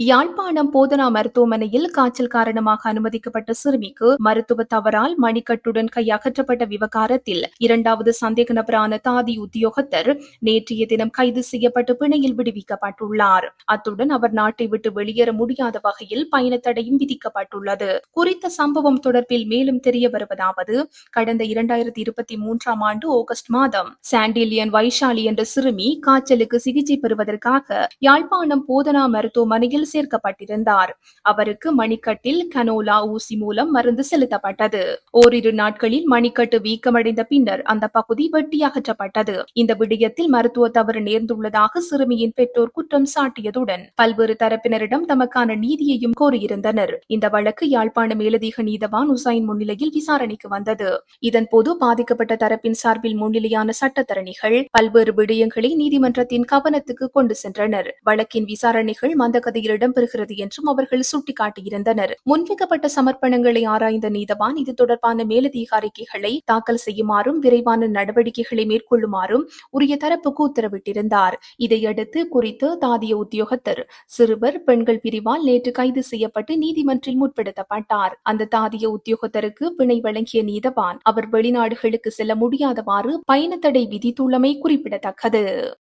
யாழ்ப்பாணம் போதனா மருத்துவமனையில் காய்ச்சல் காரணமாக அனுமதிக்கப்பட்ட சிறுமிக்கு மருத்துவ தவறால் மணிக்கட்டுடன் கை அகற்றப்பட்ட விவகாரத்தில் இரண்டாவது சந்தேக நபரான தாதி உத்தியோகத்தர் நேற்றைய தினம் கைது செய்யப்பட்டு பிணையில் விடுவிக்கப்பட்டுள்ளார். அத்துடன் அவர் நாட்டை விட்டு வெளியேற முடியாத வகையில் பயண தடையும் விதிக்கப்பட்டுள்ளது. குறித்த சம்பவம் தொடர்பில் மேலும் தெரிய வருவதாவது, கடந்த 2023ஆம் ஆண்டு ஆகஸ்ட் மாதம் சாண்டிலியன் வைஷாலி என்ற சிறுமி காய்ச்சலுக்கு சிகிச்சை பெறுவதற்காக யாழ்ப்பாணம் போதனா மருத்துவமனையில் சேர்க்கப்பட்டிருந்தார். அவருக்கு மணிக்கட்டில் கனோலா ஊசி மூலம் மருந்து செலுத்தப்பட்டது. ஓரிரு நாட்களில் மணிக்கட்டு வீக்கமடைந்த பின்னர் அந்த பகுதி வெட்டி அகற்றப்பட்டது. இந்த விடயத்தில் மருத்துவ தவறு நேர்ந்துள்ளதாக சிறுமியின் பெற்றோர் குற்றம் சாட்டியதுடன் பல்வேறு தரப்பினரிடம் தமக்கான நீதியையும் கோரியிருந்தனர். இந்த வழக்கு யாழ்ப்பாண மேலதிக நீதவான் உசைன் முன்னிலையில் விசாரணைக்கு வந்தது. இதன்போது பாதிக்கப்பட்ட தரப்பின் சார்பில் முன்னிலையான சட்டத்தரணிகள் பல்வேறு விடயங்களை நீதிமன்றத்தின் கவனத்துக்கு கொண்டு சென்றனர். வழக்கின் விசாரணைகள் மந்தகதியில் இடம்பெறுகிறது என்றும் அவர்கள் சுட்டிக்காட்டியிருந்தனர். முன்வைக்கப்பட்ட சமர்ப்பணங்களை ஆராய்ந்த நீதவான் இது தொடர்பான மேலதிக அறிக்கைகளை தாக்கல் செய்யுமாறும் விரைவான நடவடிக்கைகளை மேற்கொள்ளுமாறும் உரிய தரப்புக்கு உத்தரவிட்டிருந்தார். இதையடுத்து குறித்த தாதிய உத்தியோகத்தர் சிறுவர் பெண்கள் பிரிவால் நேற்று கைது செய்யப்பட்டு நீதிமன்றில் முற்படுத்தப்பட்டார். அந்த தாதிய உத்தியோகத்தருக்கு பிணை வழங்கிய நீதவான் அவர் வெளிநாடுகளுக்கு செல்ல முடியாதவாறு பயண தடை விதித்துள்ளமை குறிப்பிடத்தக்கது.